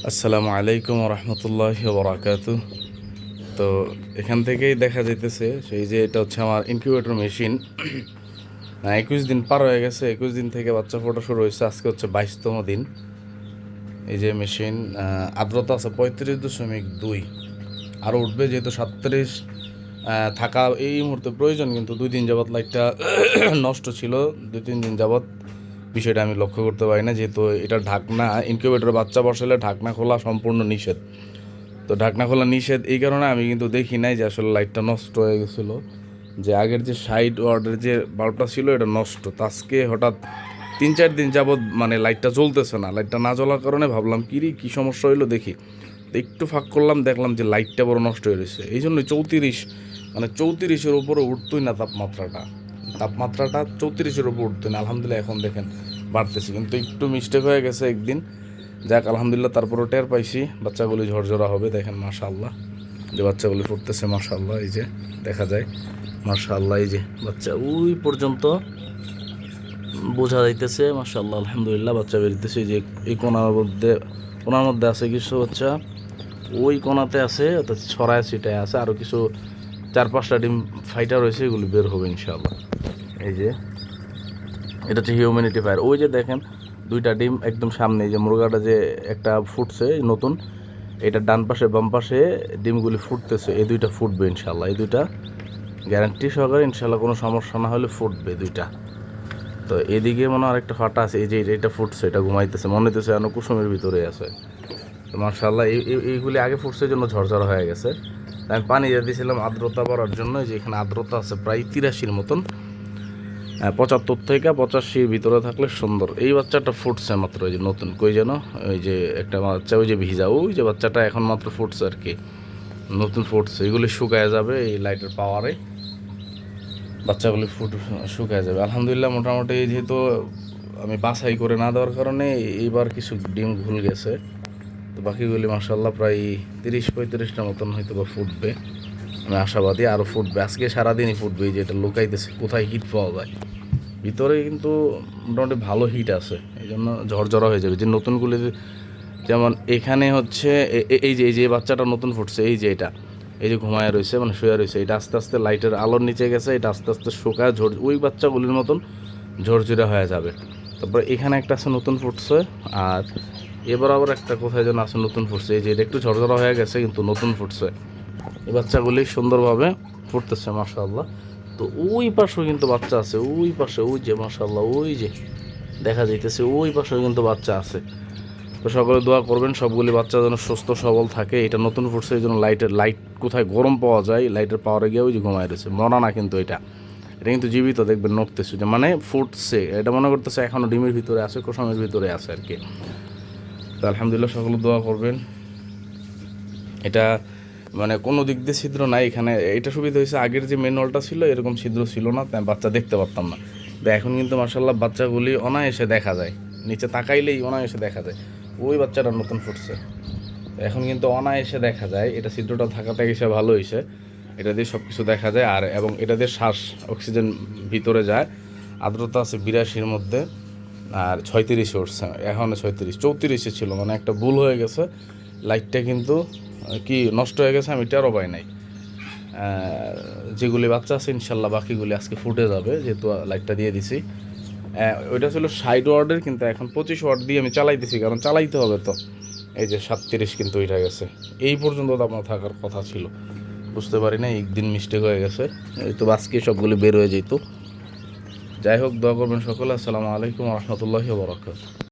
আসসালামু আলাইকুম রহমতুল্লাহি বারাকাতু। তো এখান থেকেই দেখা যাইতেছে সেই যে এটা হচ্ছে আমার ইনকিউবেটর মেশিন। 21 দিন পার হয়ে গেছে। 21 দিন থেকে বাচ্চা ফোটা শুরু হয়েছে, আজকে হচ্ছে 22তম দিন। এই যে মেশিন, আর্দ্রতা আছে 35.2, আরও উঠবে যেহেতু 37 থাকা এই মুহূর্তে প্রয়োজন, কিন্তু 2 দিন যাবৎ লাইটটা নষ্ট ছিল। 2-3 দিন যাবৎ বিষয়টা আমি লক্ষ্য করতে পারি না, যেহেতু এটা ঢাকনা, ইনকিউবেটরে বাচ্চা বসালে ঢাকনা খোলা সম্পূর্ণ নিষেধ। তো ঢাকনা খোলা নিষেধ, এই কারণে আমি কিন্তু দেখি নাই যে আসলে লাইটটা নষ্ট হয়ে গেছিলো। যে আগের যে সাইড ওয়ার্ডের যে বাল্বটা ছিল এটা নষ্ট। তো আজকে হঠাৎ 3-4 দিন যাবৎ মানে লাইটটা জ্বলতেছে না। লাইটটা না জ্বলার কারণে ভাবলাম কী সমস্যা হইলো দেখি। তো একটু ফাঁক করলাম, দেখলাম যে লাইটটা বড় নষ্ট হয়ে রয়েছে। এই জন্যই 34, মানে 34-এর উপরে উঠতোই না তাপমাত্রাটা। 34-এর উপর উঠতোই না। আলহামদুলিল্লাহ এখন দেখেন বাড়তেছে, কিন্তু একটু মিস্টেক হয়ে গেছে একদিন। যাক আলহামদুলিল্লাহ, তারপরও টের পাইছি বাচ্চাগুলি ঝরঝরা হবে। দেখেন মাশাআল্লাহ, যে বাচ্চাগুলি ফুটতেছে মাশাআল্লাহ, এই যে দেখা যায় মাশাআল্লাহ, এই যে বাচ্চা ওই পর্যন্ত বোঝা যাইতেছে মাশাআল্লাহ। আলহামদুলিল্লাহ বাচ্চা বেরোতেছে। যে এই কোনার মধ্যে আছে কিছু বাচ্চা, ওই কোনাতে আছে, অর্থাৎ ছড়ায় ছিটায় আছে, আরও কিছু 4-5টা ডিম ফাইটার রয়েছে, এগুলি বের হবে ইনশাআল্লাহ। এই যে এটা হচ্ছে হিউম্যানিটি ফায়ার। ওই যে দেখেন 2টা ডিম একদম সামনে, যে মুরগাটা যে একটা ফুটছে নতুন, এটা ডান পাশে বাম পাশে ডিমগুলি ফুটতেছে। এই 2টা ফুটবে ইনশাআল্লাহ। এই 2টা গ্যারান্টি সহকারে ইনশাআল্লাহ, কোনো সমস্যা না হলে ফুটবে 2টা। তো এদিকে মনে হয় আরেকটা ফাটা আছে, এই যে এটা ফুটছে, এটা ঘুমাইতেছে, মনে হইতেছে যেন কুসুমের ভিতরে আছে। তো মাশাআল্লাহ এইগুলি আগে ফুটছে জন্য ঝরঝরা হয়ে গেছে। আমি পানি দিয়ে দিয়েছিলাম আর্দ্রতা বাড়ার জন্য। যে এখানে আর্দ্রতা আছে প্রায় 83-র মতন, 75 থেকে 85-র ভিতরে থাকলে সুন্দর। এই বাচ্চাটা ফুটছে মাত্র, ওই যে নতুন কই যেন, ওই যে একটা বাচ্চা, ওই যে ভিজা, ওই যে বাচ্চাটা এখন মাত্র ফুটছে আর কি, নতুন ফুটছে। এগুলি শুকায় যাবে এই লাইটের পাওয়ারে, বাচ্চাগুলি শুকায় যাবে আলহামদুলিল্লাহ। মোটামুটি যেহেতু আমি বাছাই করে না দেওয়ার কারণে এইবার কিছু ডিম ভুল গেছে। তো বাকিগুলি মাশাআল্লাহ প্রায় 30-35টা মতন হয়তো বা ফুটবে। আমি আশাবাদী আরও ফুটবে, আজকে সারাদিনই ফুটবে। এই যে এটা লুকাইতেছে, কোথায় হিট পাওয়া যায় ভিতরে, কিন্তু মোটামুটি ভালো হিট আছে, এই জন্য ঝরঝরা হয়ে যাবে। যে নতুনগুলি যেমন এখানে হচ্ছে এই যে বাচ্চাটা নতুন ফুটছে, এই যে এটা, এই যে ঘুমায় রয়েছে, মানে শুয়ে রয়েছে, এটা আস্তে আস্তে লাইটের আলোর নিচে গেছে, এটা আস্তে আস্তে শুকায় ওই বাচ্চাগুলির মতন ঝরঝরে হয়ে যাবে। তারপরে এখানে একটা আছে নতুন ফুটছে, আর এবার আবার একটা কোথায় যেন আছে নতুন ফুটছে। এই যে এটা একটু ঝরঝরা হয়ে গেছে, কিন্তু নতুন ফুটছে। এই বাচ্চাগুলি সুন্দরভাবে ফুটতেছে মাশাআল্লাহ। তো ওই পাশেও কিন্তু বাচ্চা আছে, ওই পাশে, ওই যে মাশাআল্লাহ, ওই যে দেখা যাইতেছে, ওই পাশেও কিন্তু বাচ্চা আছে। তো সকলে দোয়া করবেন সবগুলি বাচ্চা যেন সুস্থ সবল থাকে। এটা নতুন ফুটছে, এই জন্য লাইট কোথায় গরম পাওয়া যায়, লাইটের পাওয়ারে গিয়ে ওই যে ঘুমায় রয়েছে, মরা না কিন্তু এটা কিন্তু জীবিত, দেখবেন নড়তেছে, যে মানে ফুটছে। এটা মনে করতেছে এখনও ডিমের ভিতরে আছে, কোষমের ভিতরে আছে আর কি। তো আলহামদুলিল্লাহ সকলে দোয়া করবেন। এটা মানে কোনো দিক দিয়ে ছিদ্র নাই এখানে। এটা সুবিধা হয়েছে, আগের যে ম্যানুয়ালটা ছিল এরকম ছিদ্র ছিল না, তাই বাচ্চা দেখতে পারতাম না। তো এখন কিন্তু মাশাআল্লাহ বাচ্চাগুলি অনায়াসে দেখা যায়, নিচে তাকাইলেই অনায়াসে দেখা যায়। ওই বাচ্চাটা নতুন ফুটছে, এখন কিন্তু অনায়াসে দেখা যায়। এটা ছিদ্রটা থাকাটা হিসেবে ভালো হয়েছে, এটা দিয়ে সব কিছু দেখা যায়। আর এবং এটা দিয়ে শ্বাস অক্সিজেন ভিতরে যায়। আর্দ্রতা আছে 82-র মধ্যে, আর 36-এ উঠছে, এখন 34-এ ছিল, মানে একটা ভুল হয়ে গেছে। লাইটটা কিন্তু কি নষ্ট হয়ে গেছে, আমি টেরও পাই নাই। যেগুলি বাচ্চা আছে ইনশাল্লাহ বাকিগুলি আজকে ফুটে যাবে, যেহেতু লাইটটা দিয়ে দিছি। ওইটা ছিল সাইড ওয়ার্ডের, কিন্তু এখন 25 ওয়াট দিয়ে আমি চালাইতেছি, কারণ চালাইতে হবে তো। এই যে 37 কিন্তু ওইটা গেছে, এই পর্যন্ত আপনার থাকার কথা ছিল, বুঝতে পারি না, একদিন মিস্টেক হয়ে গেছে। এই তো আজকে সবগুলি বের হয়ে যেত। যাই হোক, দোয়া করবেন সকলে। আসসালামু আলাইকুম রহমতুল্লাহি ওয়া বারাকাতুহু।